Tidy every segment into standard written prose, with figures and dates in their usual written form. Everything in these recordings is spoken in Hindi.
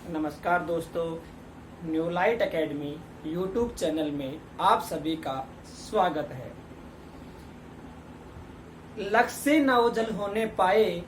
नमस्कार दोस्तों, new light academy YouTube channel में आप सभी का स्वागत है। लक्ष्य से न ओझल होने पाए,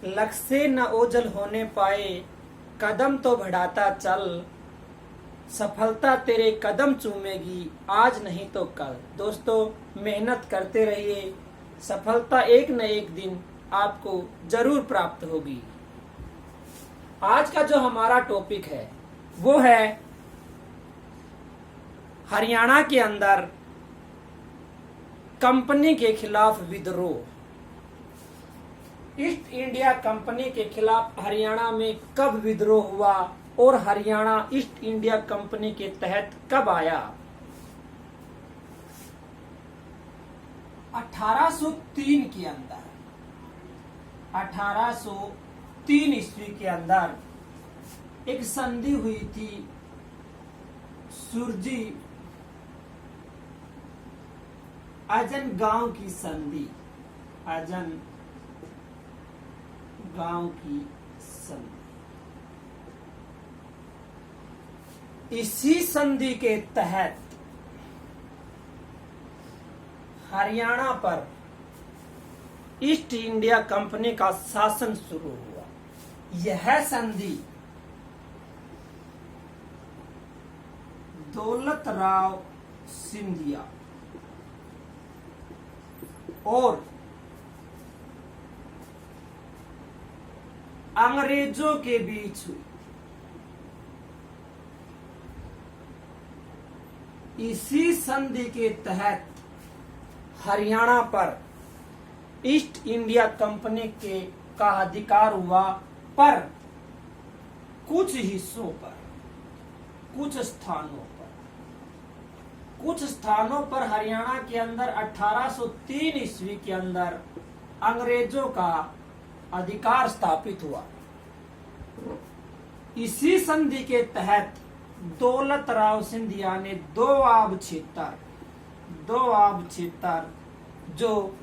लक्ष्य से न ओझल होने पाए, कदम तो बढ़ाता चल, सफलता तेरे कदम चूमेगी आज नहीं तो कल। दोस्तों, मेहनत करते रहिए, सफलता एक न एक दिन आपको जरूर प्राप्त होगी। आज का जो हमारा टॉपिक है वो है हरियाणा के अंदर कंपनी के खिलाफ विद्रोह। ईस्ट इंडिया कंपनी के खिलाफ हरियाणा में कब विद्रोह हुआ और हरियाणा ईस्ट इंडिया कंपनी के तहत कब आया? 1803 के अंदर, 1803 ईस्वी के अंदर एक संधि हुई थी, सुरजी अजन गांव की संधि, अजन गांव की संधि। इसी संधि के तहत हरियाणा पर ईस्ट इंडिया कंपनी का शासन शुरू हुआ। यह संधि दौलत राव सिंधिया और अंग्रेजों के बीच हुई। इसी संधि के तहत हरियाणा पर ईस्ट इंडिया कंपनी के का अधिकार हुआ, पर कुछ हिस्सों पर, कुछ स्थानों पर हरियाणा के अंदर 1803 ईस्वी के अंदर अंग्रेजों का अधिकार स्थापित हुआ। इसी संधि के तहत दौलत राव सिंधिया ने दो आब क्षेत्र जो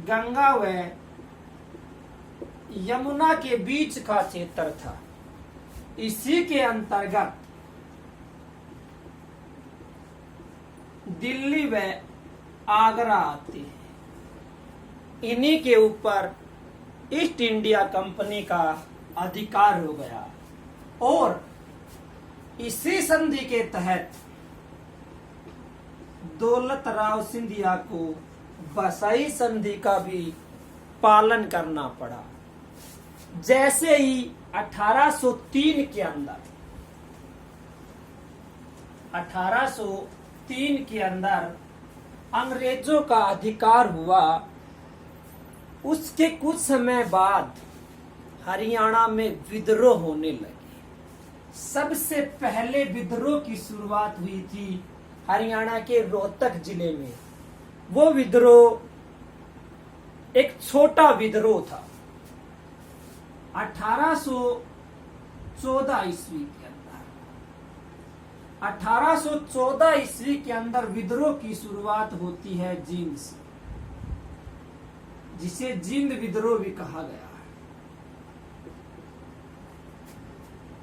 गंगा व यमुना के बीच का क्षेत्र था, इसी के अंतर्गत दिल्ली व आगरा आते हैं। इन्हीं के ऊपर ईस्ट इंडिया कंपनी का अधिकार हो गया और इसी संधि के तहत दौलत राव सिंधिया को बसाई संधि का भी पालन करना पड़ा। जैसे ही 1803 के अंदर अंग्रेजों का अधिकार हुआ, उसके कुछ समय बाद हरियाणा में विद्रोह होने लगे। सबसे पहले विद्रोह की शुरुआत हुई थी हरियाणा के रोहतक जिले में। वो विद्रोह एक छोटा विद्रोह था। 1814 ईस्वी के अंदर, 1814 ईस्वी के अंदर विद्रोह की शुरुआत होती है जींद से, जिसे जींद विद्रोह भी कहा गया है।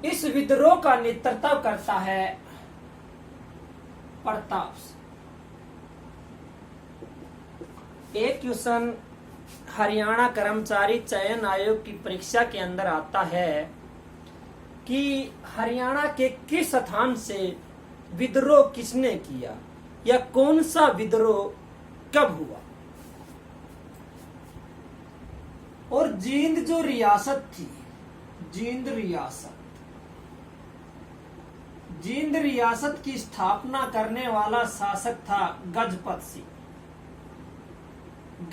इस विद्रोह का नेतृत्व करता है प्रताप सिंह। एक क्वेश्चन हरियाणा कर्मचारी चयन आयोग की परीक्षा के अंदर आता है कि हरियाणा के किस स्थान से विद्रोह किसने किया या कौन सा विद्रोह कब हुआ। और जींद जो रियासत थी, जींद रियासत की स्थापना करने वाला शासक था गजपत सिंह।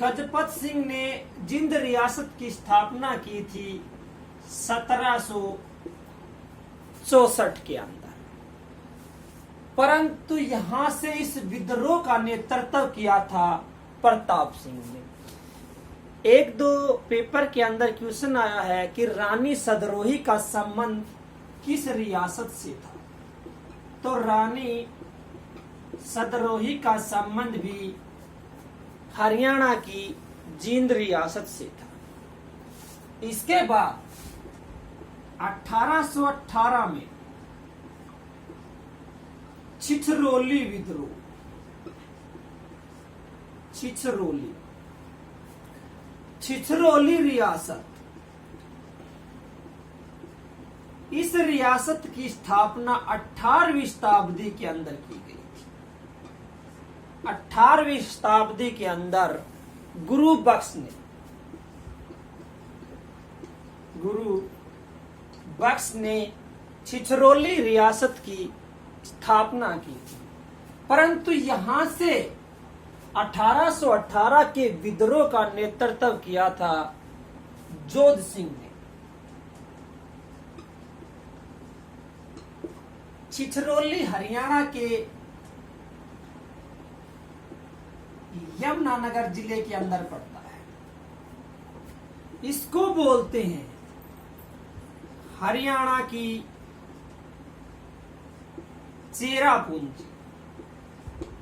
गजपत सिंह ने जींद रियासत की स्थापना की थी 1764 के अंदर, परंतु यहां से इस विद्रोह का नेतृत्व किया था प्रताप सिंह ने। एक दो पेपर के अंदर क्वेश्चन आया है कि रानी सदरोही का संबंध किस रियासत से था, तो रानी सदरोही का संबंध भी हरियाणा की जींद रियासत से था। इसके बाद 1818 में छिछरौली विद्रोह, छिछरौली रियासत, इस रियासत की स्थापना 18वीं शताब्दी के अंदर की गई थी। 18वीं शताब्दी के अंदर गुरु बख्श ने छिछरौली रियासत की स्थापना की थी, परंतु यहां से 1818 के विद्रोह का नेतृत्व किया था जोध सिंह ने। छिछरौली हरियाणा के यमुनानगर जिले के अंदर पड़ता है। इसको बोलते हैं हरियाणा की चेरापूंजी,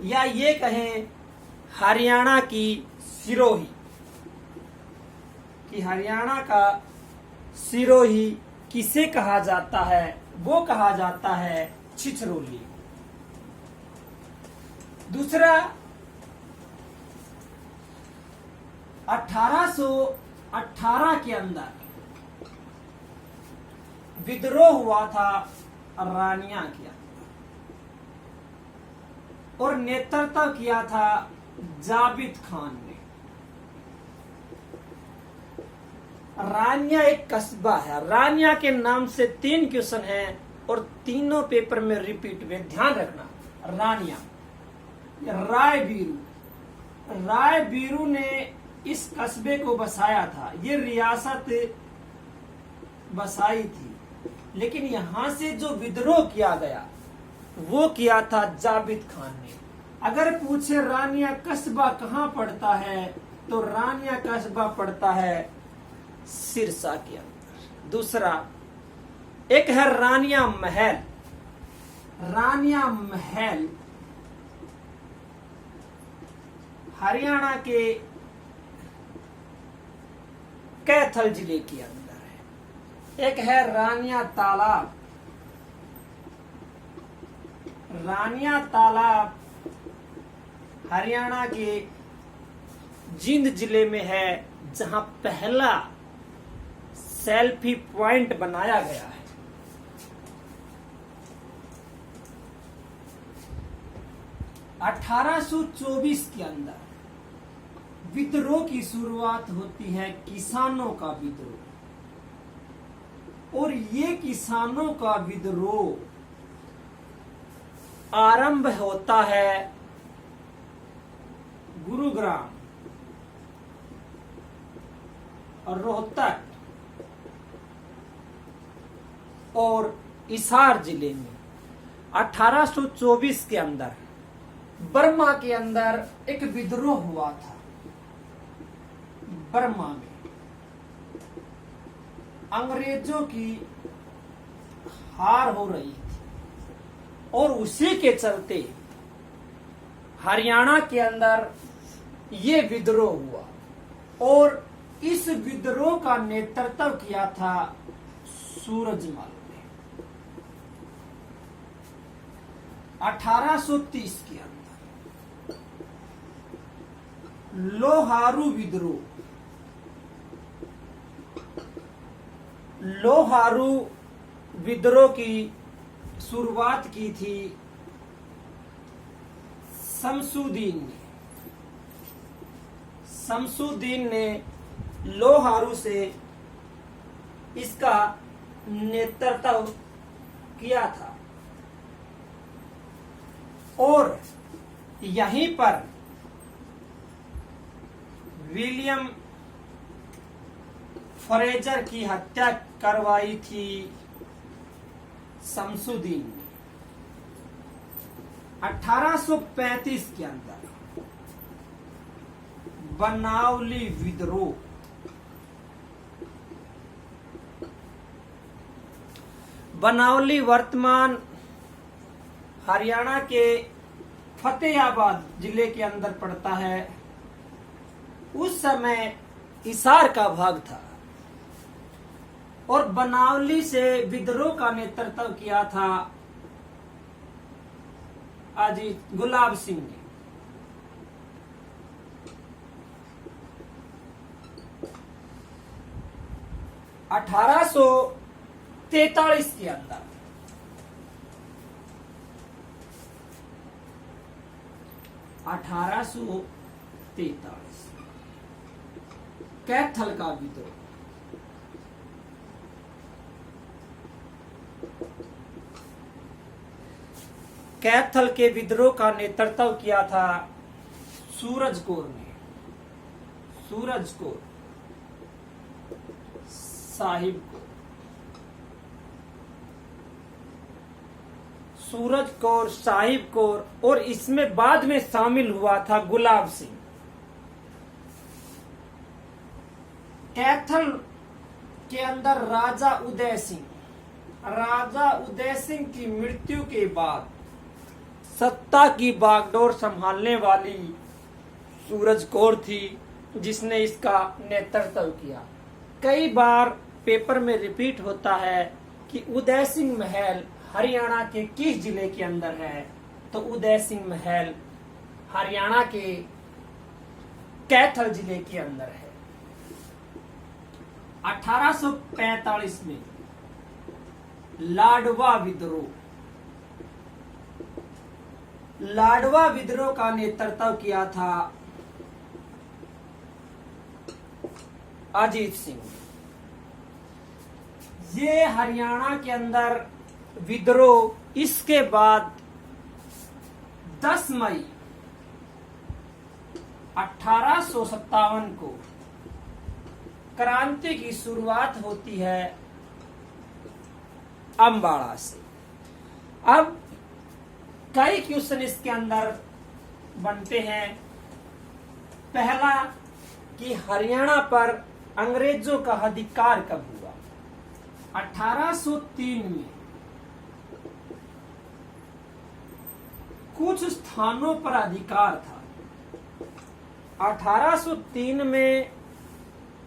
या ये कहें हरियाणा की सिरोही, कि हरियाणा का सिरोही किसे कहा जाता है? वो कहा जाता है छिछरौली। दूसरा, 1818 के अंदर विद्रोह हुआ था रानिया के अंदर, और नेतृत्व किया था जाबित खान ने। रानिया एक कस्बा है। रानिया के नाम से 3 क्वेश्चन हैं और तीनों पेपर में रिपीट हुए, ध्यान रखना। रानिया, राय बीरू ने इस कस्बे को बसाया था, ये रियासत बसाई थी, लेकिन यहां से जो विद्रोह किया गया वो किया था जाबित खान ने। अगर पूछे रानिया कस्बा कहां पड़ता है, तो रानिया कस्बा पड़ता है सिरसा के अंदर। दूसरा, एक है रानिया महल। रानिया महल हरियाणा के कैथल जिले के अंदर है। एक है रानिया तालाब। रानिया तालाब हरियाणा के जींद जिले में है, जहां पहला सेल्फी पॉइंट बनाया गया है। अठारह के अंदर विद्रोह की शुरुआत होती है, किसानों का विद्रोह, और ये किसानों का विद्रोह आरंभ होता है गुरुग्राम और रोहतक और हिसार जिले में। 1824 के अंदर बर्मा के अंदर एक विद्रोह हुआ था। बर्मा में अंग्रेजों की हार हो रही थी, और उसी के चलते हरियाणा के अंदर ये विद्रोह हुआ, और इस विद्रोह का नेतृत्व किया था सूरजमल ने। 1830 के अंदर लोहारू विद्रोह। लोहारू विद्रोह की शुरुआत की थी शमसुद्दीन ने। शमसुद्दीन ने लोहारू से इसका नेतृत्व किया था, और यहीं पर विलियम फ्रेजर की हत्या करवाई थी शमसुद्दीन ने। 1835 के अंदर बनावली विद्रोह। बनावली वर्तमान हरियाणा के फतेहाबाद जिले के अंदर पड़ता है। उस समय हिसार का भाग था। और बनावली से विद्रोह का नेतृत्व किया था अजीत गुलाब सिंह ने। अठारह सौ 43 के अंदर कैथल का विद्रोह। कैथल के विद्रोह का नेतृत्व किया था सूरज कौर ने। सूरज कौर साहिब को, सूरज कौर साहिब कौर, और इसमें बाद में शामिल हुआ था गुलाब सिंह। कैथल के अंदर राजा उदय सिंह की मृत्यु के बाद सत्ता की बागडोर संभालने वाली सूरज कौर थी, जिसने इसका नेतृत्व किया। कई बार पेपर में रिपीट होता है कि उदय सिंह महल हरियाणा के किस जिले के अंदर है, तो उदय सिंह महल हरियाणा के कैथल जिले के अंदर है। 1845 में लाडवा विद्रोह का नेतृत्व किया था अजीत सिंह। ये हरियाणा के अंदर विद्रोह, इसके बाद 10 मई 1857 को क्रांति की शुरुआत होती है अम्बाड़ा से। अब कई क्वेश्चन इसके अंदर बनते हैं। पहला कि हरियाणा पर अंग्रेजों का अधिकार कब हुआ? 1803 में कुछ स्थानों पर अधिकार था। 1803 में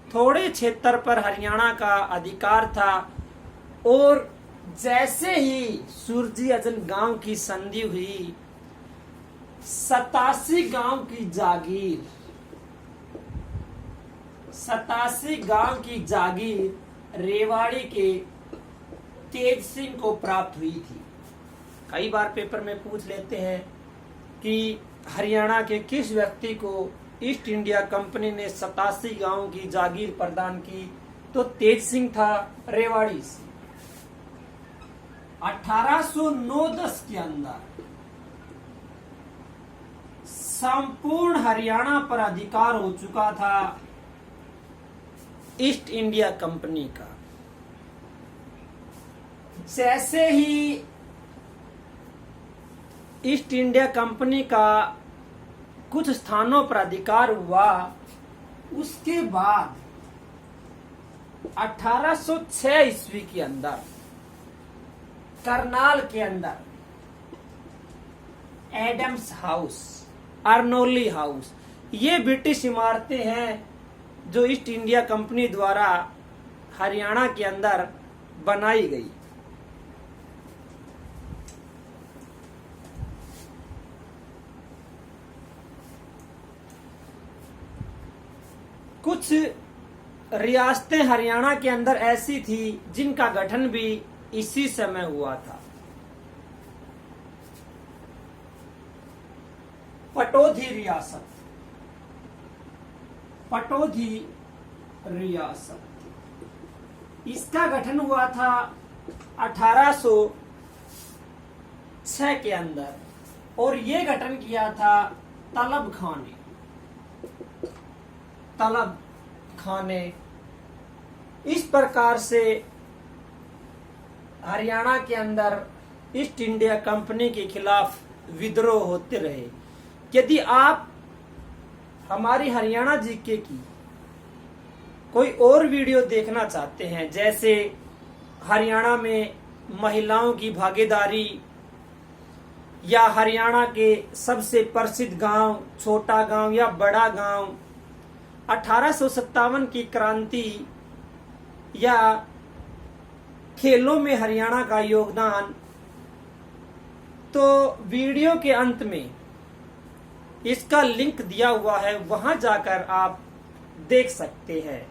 थोड़े क्षेत्र पर हरियाणा का अधिकार था, और जैसे ही सुरजी अजन गांव की संधि हुई, 87 गांव की जागीर रेवाड़ी के तेज सिंह को प्राप्त हुई थी। कई बार पेपर में पूछ लेते हैं कि हरियाणा के किस व्यक्ति को ईस्ट इंडिया कंपनी ने 87 गांवों की जागीर प्रदान की, तो तेज सिंह था रेवाड़ी से। 1809-10 के अंदर संपूर्ण हरियाणा पर अधिकार हो चुका था ईस्ट इंडिया कंपनी का। जैसे ही ईस्ट इंडिया कंपनी का कुछ स्थानों पर अधिकार हुआ, उसके बाद 1806 ईस्वी के अंदर करनाल के अंदर एडम्स हाउस, अर्नोली हाउस, ये ब्रिटिश इमारतें हैं जो ईस्ट इंडिया कंपनी द्वारा हरियाणा के अंदर बनाई गई। कुछ रियासतें हरियाणा के अंदर ऐसी थी जिनका गठन भी इसी समय हुआ था। पटौदी रियासत, इसका गठन हुआ था 1806 के अंदर, और ये गठन किया था तलब खान ने। इस प्रकार से हरियाणा के अंदर ईस्ट इंडिया कंपनी के खिलाफ विद्रोह होते रहे। यदि आप हमारी हरियाणा जीके की कोई और वीडियो देखना चाहते हैं, जैसे हरियाणा में महिलाओं की भागीदारी, या हरियाणा के सबसे प्रसिद्ध गांव, छोटा गांव या बड़ा गांव, 1857 की क्रांति, या खेलों में हरियाणा का योगदान, तो वीडियो के अंत में इसका लिंक दिया हुआ है, वहां जाकर आप देख सकते हैं।